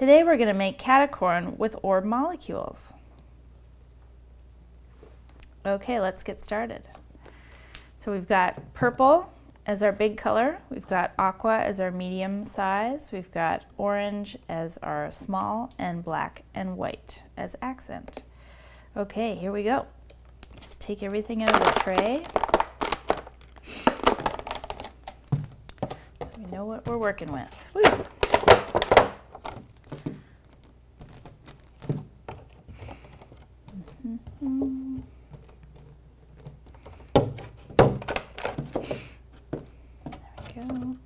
Today we're going to make catacorn with orb molecules. Okay, let's get started. So we've got purple as our big color, we've got aqua as our medium size, we've got orange as our small, and black and white as accent. Okay, here we go. Let's take everything out of the tray so we know what we're working with. Woo. There we go.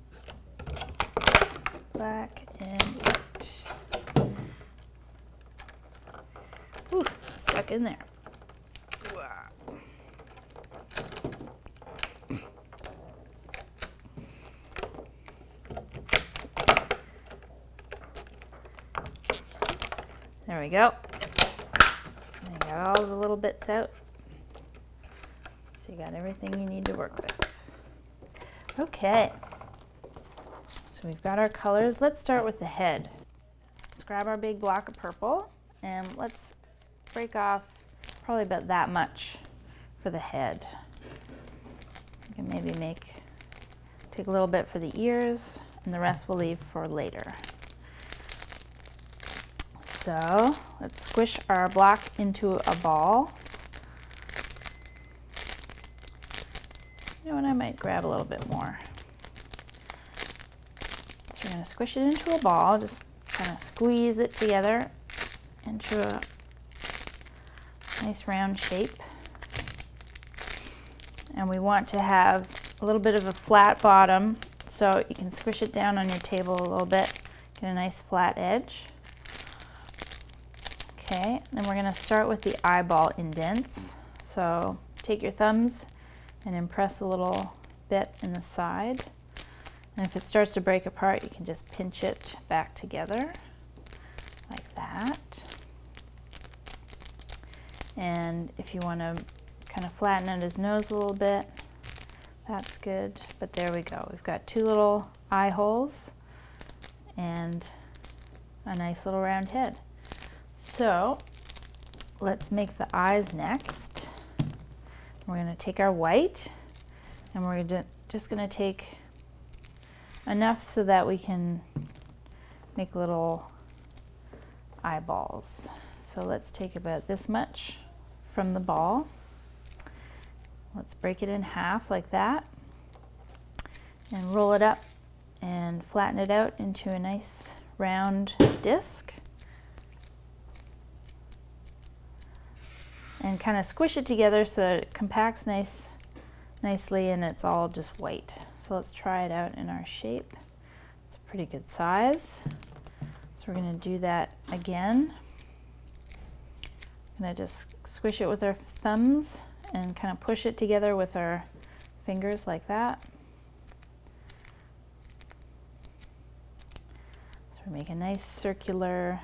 Black and white. Ooh, stuck in there. There we go. And you got all the little bits out. So you got everything you need to work with. Okay. So we've got our colors. Let's start with the head. Let's grab our big block of purple and let's break off probably about that much for the head. You can maybe take a little bit for the ears and the rest we'll leave for later. So let's squish our block into a ball. You know what, I might grab a little bit more. So we're going to squish it into a ball, just kind of squeeze it together into a nice round shape. And we want to have a little bit of a flat bottom, so you can squish it down on your table a little bit, get a nice flat edge. Okay, then we're going to start with the eyeball indents. So take your thumbs and impress a little bit in the side. And if it starts to break apart, you can just pinch it back together like that. And if you want to kind of flatten out his nose a little bit, that's good. But there we go. We've got two little eye holes and a nice little round head. So let's make the eyes next. We're going to take our white and we're just going to take enough so that we can make little eyeballs. So let's take about this much from the ball. Let's break it in half like that and roll it up and flatten it out into a nice round disc. And kind of squish it together so that it compacts nicely and it's all just white. So let's try it out in our shape. It's a pretty good size. So we're going to do that again. I'm going to just squish it with our thumbs and kind of push it together with our fingers like that. So we make a nice circular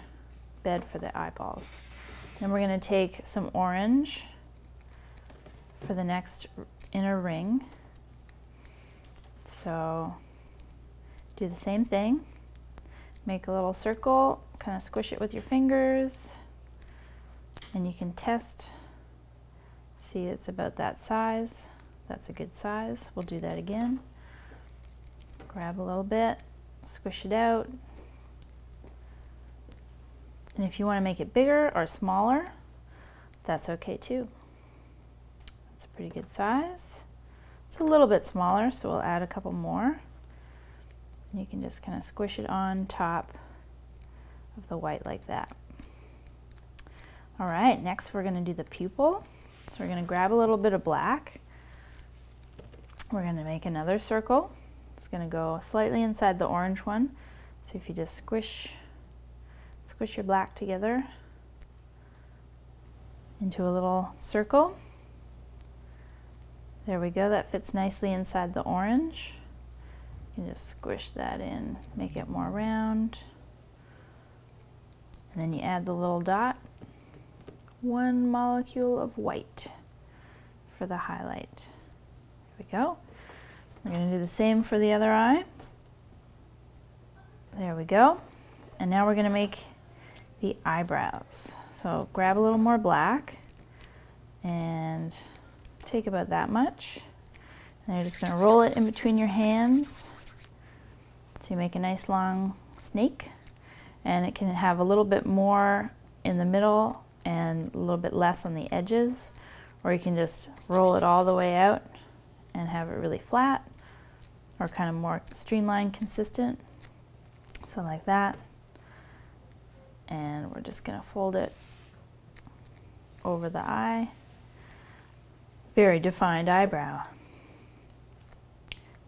bed for the eyeballs. Then we're going to take some orange for the next inner ring. So do the same thing. Make a little circle, kind of squish it with your fingers, and you can test. See, it's about that size. That's a good size. We'll do that again. Grab a little bit, squish it out. And if you want to make it bigger or smaller, that's okay too. That's a pretty good size. It's a little bit smaller, so we'll add a couple more. And you can just kind of squish it on top of the white like that. All right, next we're going to do the pupil. So we're going to grab a little bit of black. We're going to make another circle. It's going to go slightly inside the orange one. So if you just squish your black together into a little circle. There we go, that fits nicely inside the orange. You can just squish that in, make it more round. And then you add the little dot. One molecule of white for the highlight. There we go. We're going to do the same for the other eye. There we go. And now we're going to make the eyebrows. So grab a little more black and take about that much. And you're just going to roll it in between your hands so you make a nice long snake. And it can have a little bit more in the middle and a little bit less on the edges, or you can just roll it all the way out and have it really flat or kind of more streamlined, consistent. So like that. And we're just going to fold it over the eye. Very defined eyebrow.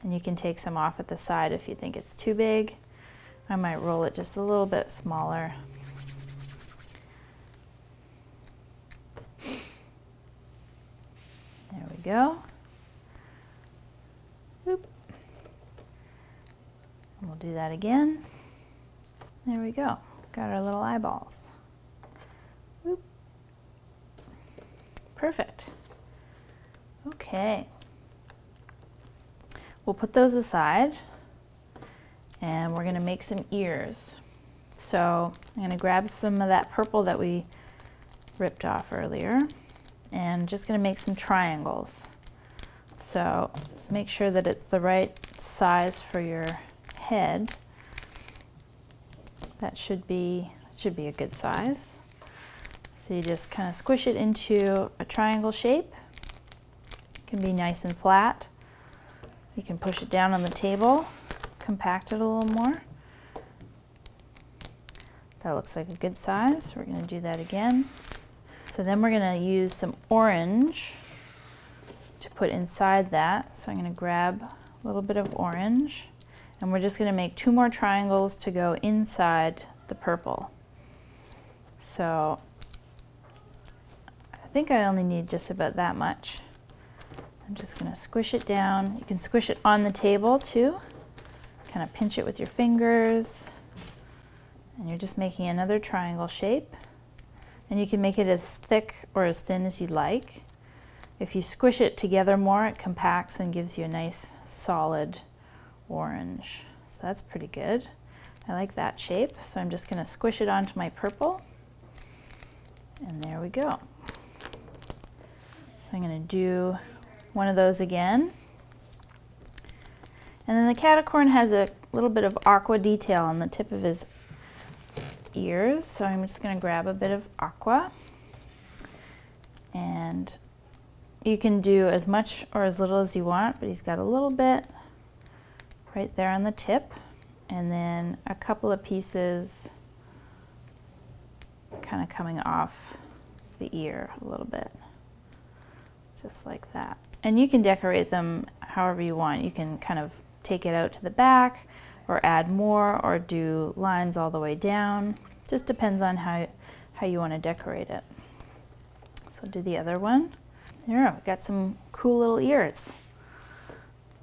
And you can take some off at the side if you think it's too big. I might roll it just a little bit smaller. There we go. Oop. And we'll do that again. There we go. Got our little eyeballs. Oop. Perfect. Okay. We'll put those aside and we're going to make some ears. So I'm going to grab some of that purple that we ripped off earlier and just going to make some triangles. So just make sure that it's the right size for your head. That should be a good size. So you just kind of squish it into a triangle shape. It can be nice and flat. You can push it down on the table, compact it a little more. That looks like a good size. We're going to do that again. So then we're going to use some orange to put inside that. So I'm going to grab a little bit of orange and we're just going to make 2 more triangles to go inside the purple. So I think I only need just about that much. I'm just going to squish it down. You can squish it on the table too. Kind of pinch it with your fingers. And you're just making another triangle shape. And you can make it as thick or as thin as you'd like. If you squish it together more, it compacts and gives you a nice solid orange. So that's pretty good. I like that shape. So I'm just going to squish it onto my purple. And there we go. So I'm going to do one of those again. And then the catacorn has a little bit of aqua detail on the tip of his ears. So I'm just going to grab a bit of aqua. And you can do as much or as little as you want, but he's got a little bit right there on the tip. And then a couple of pieces kind of coming off the ear a little bit. Just like that. And you can decorate them however you want. You can kind of take it out to the back or add more or do lines all the way down. Just depends on how you want to decorate it. So do the other one. There, we got some cool little ears.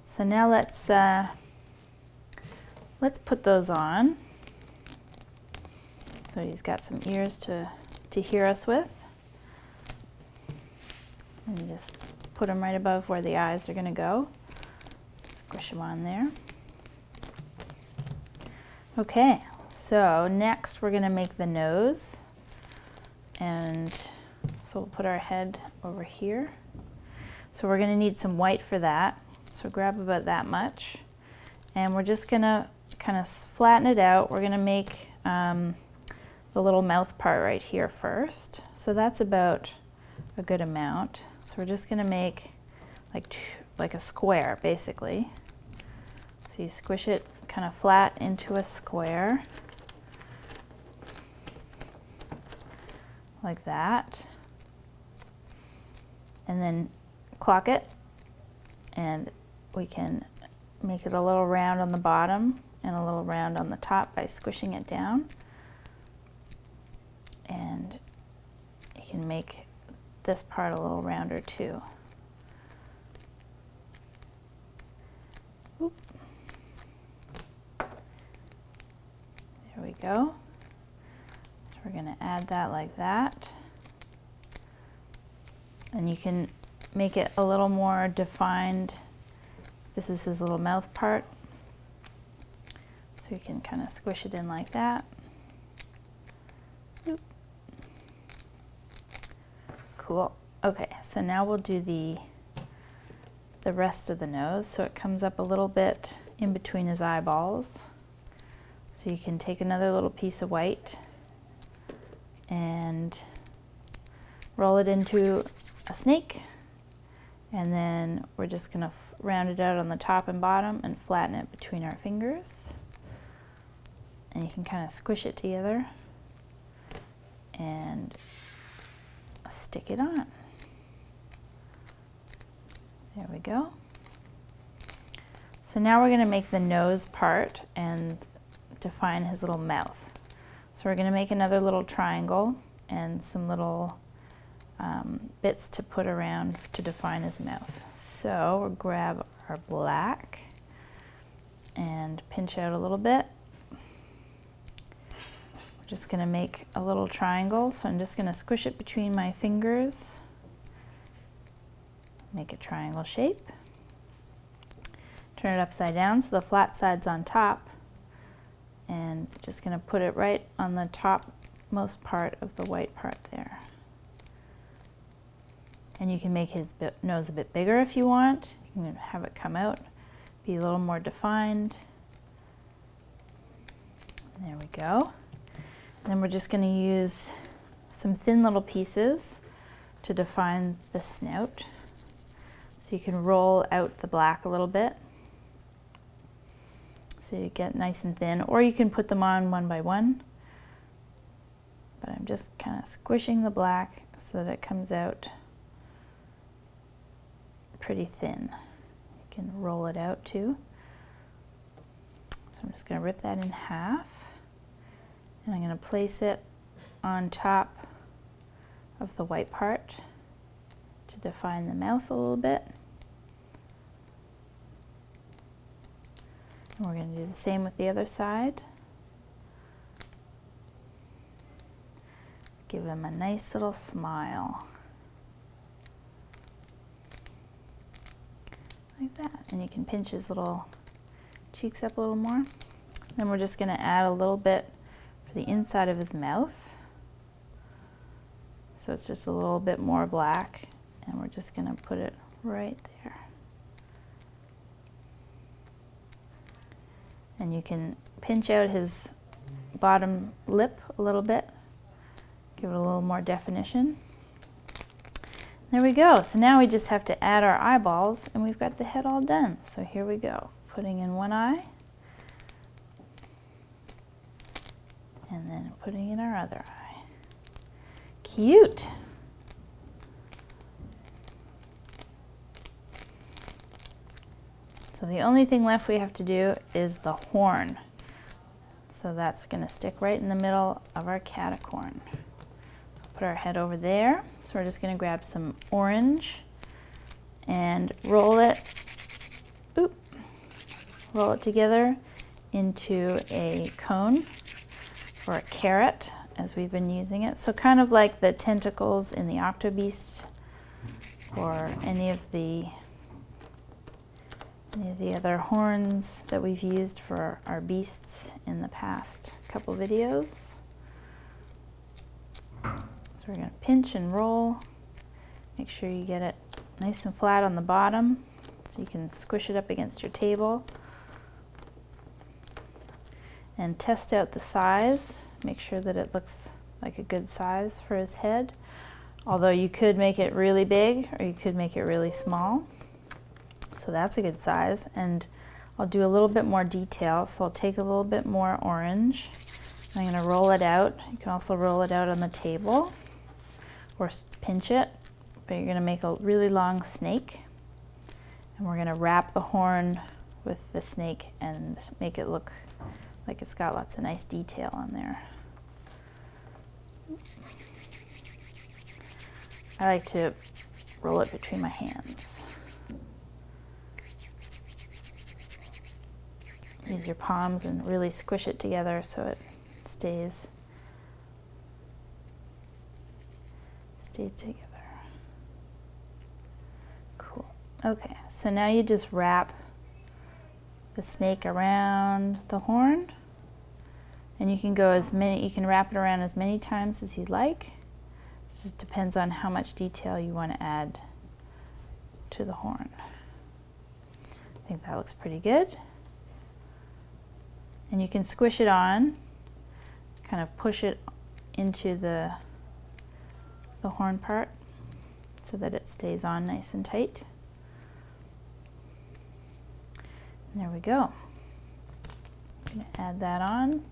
So now let's put those on. So he's got some ears to hear us with. And you just put them right above where the eyes are going to go. Squish them on there. Okay, so next we're going to make the nose. And so we'll put our head over here. So we're going to need some white for that. So grab about that much. And we're just going to kind of flatten it out. We're going to make the little mouth part right here first. So that's about a good amount. So we're just going to make like a square, basically. So you squish it kind of flat into a square, like that. And then clock it, and we can make it a little round on the bottom and a little round on the top by squishing it down. And you can make this part a little rounder too. Oop. There we go. So we're going to add that like that. And you can make it a little more defined. This is his little mouth part. So you can kind of squish it in like that. Oop. Cool. Okay, so now we'll do the rest of the nose. So it comes up a little bit in between his eyeballs. So you can take another little piece of white and roll it into a snake, and then we're just going to round it out on the top and bottom and flatten it between our fingers. And you can kind of squish it together and stick it on. There we go. So now we're going to make the nose part and define his little mouth. So we're going to make another little triangle and some little bits to put around to define his mouth. So we'll grab our black and pinch out a little bit. We're just going to make a little triangle, so I'm just going to squish it between my fingers, make a triangle shape, turn it upside down so the flat side's on top, and just going to put it right on the topmost part of the white part there. And you can make his nose a bit bigger if you want. You can have it come out, be a little more defined. There we go. And then we're just going to use some thin little pieces to define the snout. So you can roll out the black a little bit, so you get nice and thin, or you can put them on one by one. But I'm just kind of squishing the black so that it comes out pretty thin. You can roll it out too. So I'm just going to rip that in half, and I'm going to place it on top of the white part to define the mouth a little bit. And we're going to do the same with the other side. Give him a nice little smile. Like that. And you can pinch his little cheeks up a little more. Then we're just going to add a little bit for the inside of his mouth. So it's just a little bit more black, and we're just going to put it right there. And you can pinch out his bottom lip a little bit, give it a little more definition. There we go. So now we just have to add our eyeballs, and we've got the head all done. So here we go. Putting in one eye, and then putting in our other eye. Cute. So the only thing left we have to do is the horn. So that's going to stick right in the middle of our catacorn. Put our head over there. So we're just going to grab some orange and roll it together into a cone, or a carrot as we've been using it. So kind of like the tentacles in the Octobeast, or any of the other horns that we've used for our beasts in the past couple videos. So we're going to pinch and roll. Make sure you get it nice and flat on the bottom so you can squish it up against your table. And test out the size. Make sure that it looks like a good size for his head. Although you could make it really big, or you could make it really small. So that's a good size. And I'll do a little bit more detail. So I'll take a little bit more orange. I'm going to roll it out. You can also roll it out on the table or pinch it. But you're going to make a really long snake. And we're going to wrap the horn with the snake and make it look like it's got lots of nice detail on there. I like to roll it between my hands. Use your palms and really squish it together so it stays together. Cool. Okay, so now you just wrap the snake around the horn, And you can go you can wrap it around as many times as you like. It just depends on how much detail you want to add to the horn. I think that looks pretty good. And you can squish it on, kind of push it into the horn part so that it stays on nice and tight. And there we go. I'm going to add that on.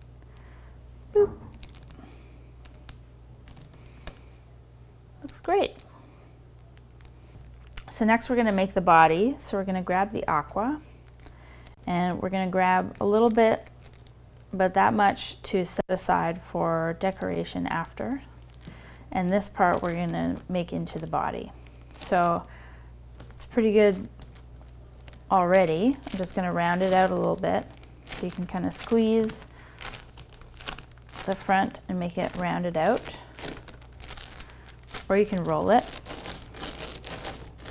Boop. Looks great. So next we're going to make the body. So we're going to grab the aqua and we're going to grab a little bit, but that much to set aside for decoration after. And this part we're going to make into the body. So it's pretty good already. I'm just going to round it out a little bit so you can kind of squeeze the front and make it rounded out. Or you can roll it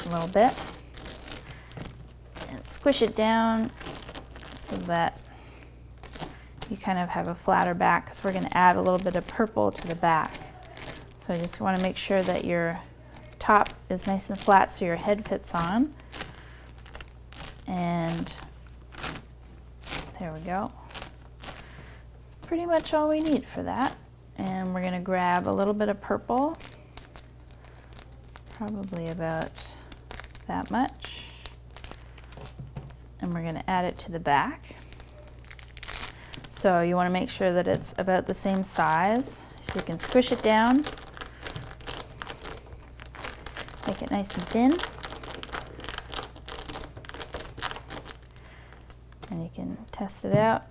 a little bit and squish it down so that you kind of have a flatter back, because we're going to add a little bit of purple to the back. So I just want to make sure that your top is nice and flat so your head fits on. And there we go. That's pretty much all we need for that. And we're going to grab a little bit of purple, probably about that much, and we're going to add it to the back. So you want to make sure that it's about the same size, so you can squish it down, make it nice and thin, and you can test it out.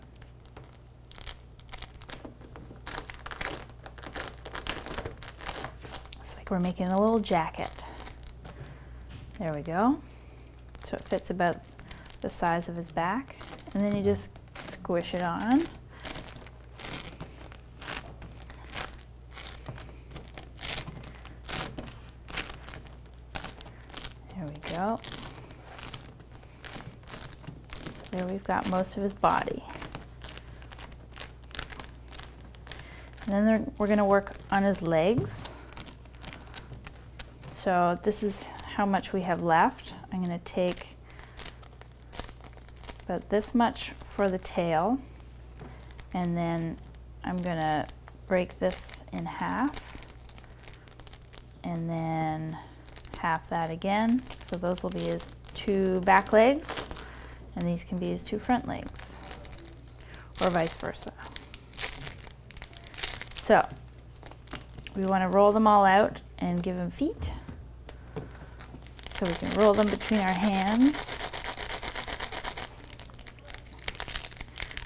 It's like we're making a little jacket. There we go. So it fits about the size of his back, and then you just squish it on. There we go. So there we've got most of his body. And then we're going to work on his legs. So this is how much we have left. I'm going to take about this much for the tail, and then I'm going to break this in half, and then half that again. So those will be his two back legs, and these can be his two front legs, or vice versa. So we want to roll them all out and give him feet. So we can roll them between our hands,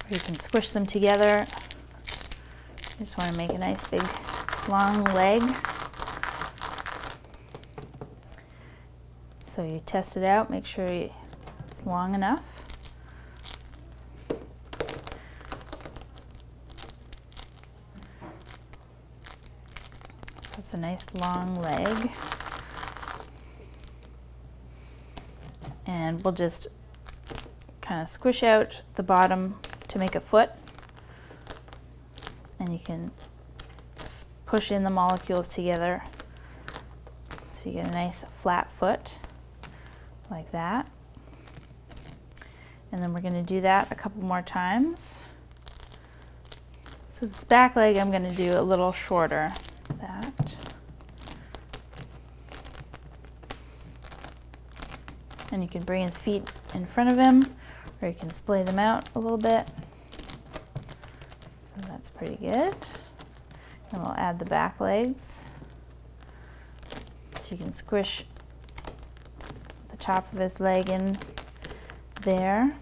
or you can squish them together. You just want to make a nice big long leg. So you test it out, make sure it's long enough. So it's a nice long leg. And we'll just kind of squish out the bottom to make a foot. And you can push in the molecules together so you get a nice flat foot like that. And then we're going to do that a couple more times. So this back leg I'm going to do a little shorter than that. And you can bring his feet in front of him, or you can splay them out a little bit. So that's pretty good. And we'll add the back legs. So you can squish the top of his leg in there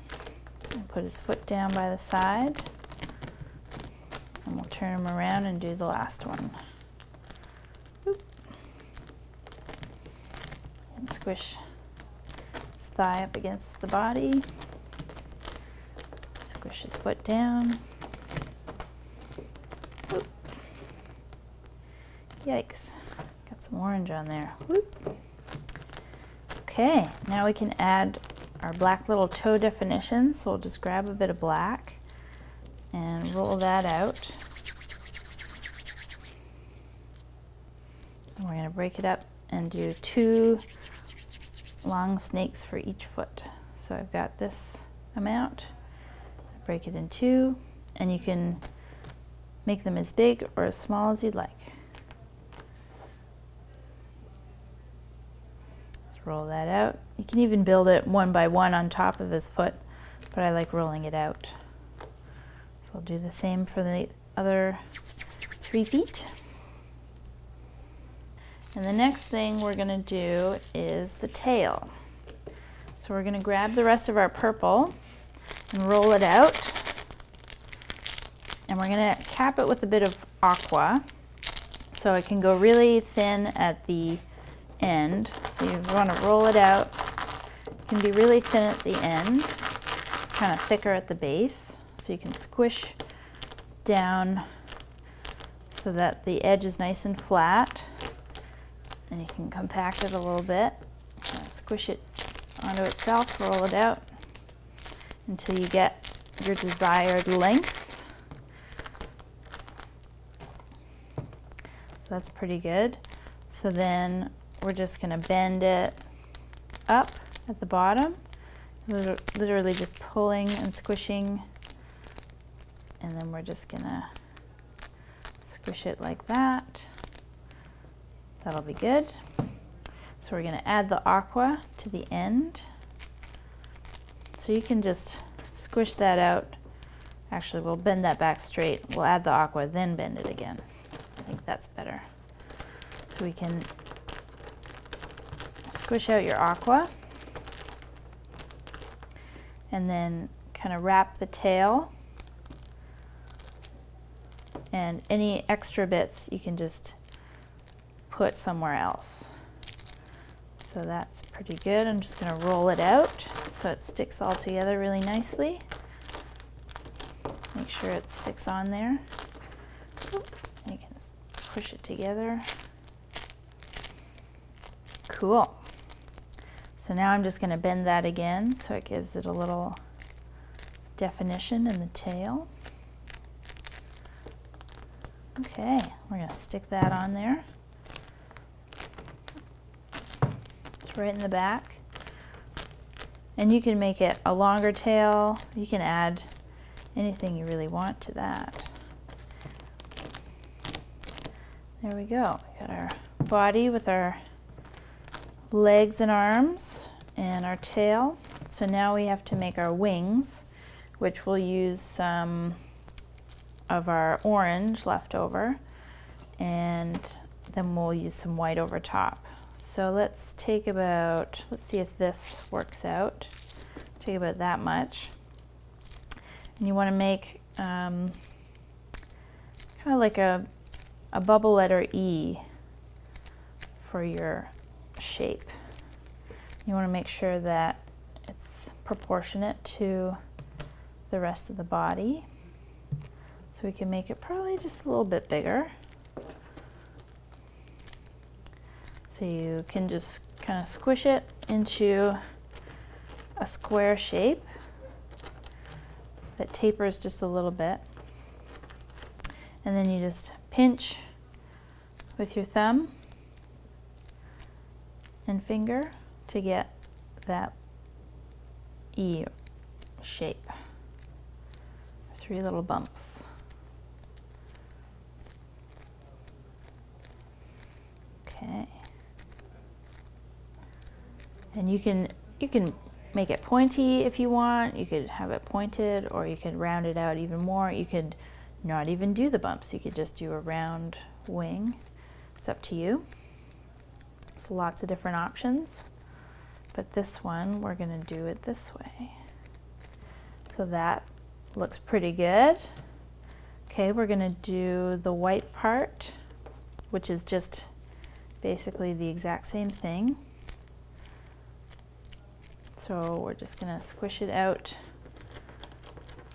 and put his foot down by the side. And we'll turn him around and do the last one. Oop. And squish thigh up against the body. Squish his foot down. Whoop. Yikes, got some orange on there. Whoop. Okay, now we can add our black little toe definition. So we'll just grab a bit of black and roll that out. And we're going to break it up and do 2 long snakes for each foot. So I've got this amount, break it in 2, and you can make them as big or as small as you'd like. Let's roll that out. You can even build it one by one on top of his foot, but I like rolling it out. So I'll do the same for the other 3 feet. And the next thing we're going to do is the tail. So we're going to grab the rest of our purple and roll it out. And we're going to cap it with a bit of aqua so it can go really thin at the end. So you want to roll it out. It can be really thin at the end, kind of thicker at the base. So you can squish down so that the edge is nice and flat. And you can compact it a little bit, kind of squish it onto itself, roll it out until you get your desired length. So that's pretty good. So then we're just going to bend it up at the bottom, literally just pulling and squishing, and then we're just going to squish it like that. That'll be good. So we're going to add the aqua to the end. So you can just squish that out. Actually, we'll bend that back straight. We'll add the aqua, then bend it again. I think that's better. So we can squish out your aqua and then kind of wrap the tail. And any extra bits you can just put somewhere else. So that's pretty good. I'm just going to roll it out so it sticks all together really nicely. Make sure it sticks on there. And you can push it together. Cool. So now I'm just going to bend that again so it gives it a little definition in the tail. Okay, we're going to stick that on there. Right in the back, and you can make it a longer tail. You can add anything you really want to that. There we go. We got our body with our legs and arms and our tail. So now we have to make our wings, which we'll use some of our orange left over, and then we'll use some white over top. So let's take about, let's see if this works out. Take about that much. And you want to make kind of like a bubble letter E for your shape. You want to make sure that it's proportionate to the rest of the body. So we can make it probably just a little bit bigger. So you can just kind of squish it into a square shape that tapers just a little bit. And then you just pinch with your thumb and finger to get that E shape. 3 little bumps. Okay. And you can make it pointy if you want. You could have it pointed, or you could round it out even more. You could not even do the bumps. You could just do a round wing. It's up to you. There's lots of different options, but this one, we're going to do it this way. So that looks pretty good. Okay, we're going to do the white part, which is just basically the exact same thing. So we're just going to squish it out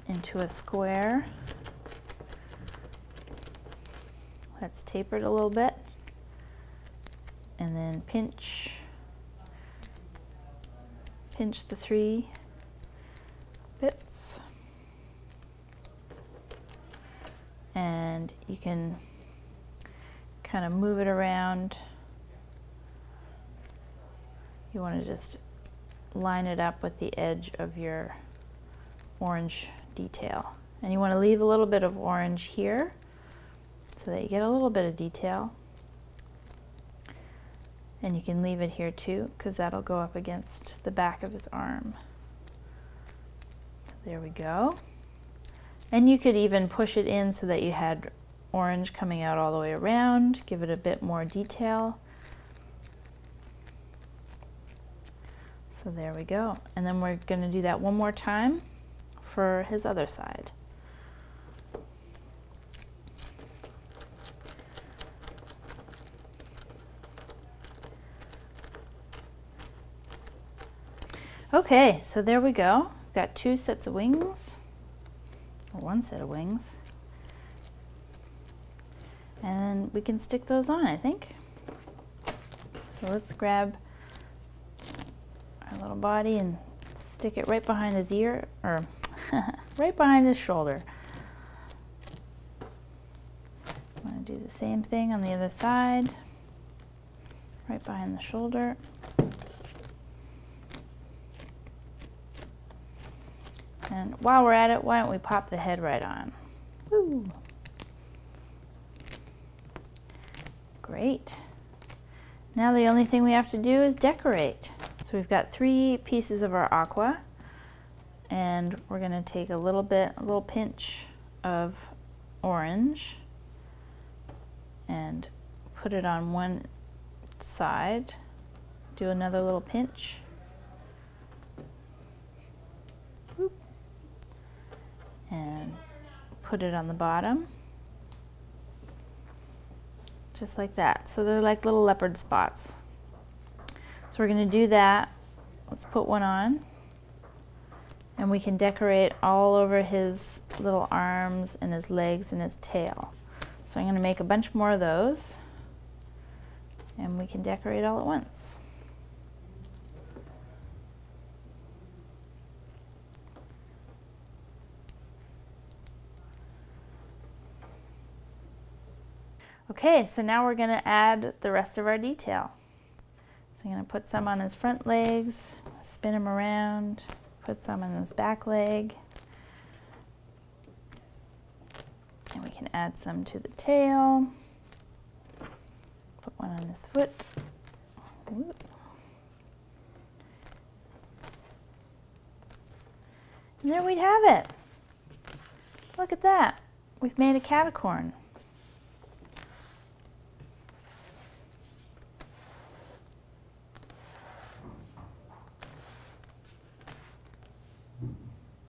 into a square. Let's taper it a little bit, and then pinch the 3 bits. and you can kind of move it around. You want to just line it up with the edge of your orange detail. And you want to leave a little bit of orange here so that you get a little bit of detail. And you can leave it here too, because that'll go up against the back of his arm. So there we go. And you could even push it in so that you had orange coming out all the way around, give it a bit more detail. So there we go. And then we're going to do that one more time for his other side. Okay, so there we go. We've got 2 sets of wings, or 1 set of wings. And then we can stick those on, I think. So let's grab our little body and stick it right behind his ear, or right behind his shoulder. I'm going to do the same thing on the other side, right behind the shoulder. And while we're at it, why don't we pop the head right on? Woo! Great. Now the only thing we have to do is decorate. So we've got 3 pieces of our aqua, and we're going to take a little pinch of orange and put it on one side. Do another little pinch. Whoop. And put it on the bottom. Just like that. So they're like little leopard spots. So we're going to do that. Let's put one on. And we can decorate all over his little arms and his legs and his tail. So I'm going to make a bunch more of those. And we can decorate all at once. Okay, so now we're going to add the rest of our detail. So I'm going to put some on his front legs, spin him around, put some on his back leg, and we can add some to the tail, put one on his foot. Ooh. And there we have it. Look at that. We've made a catacorn.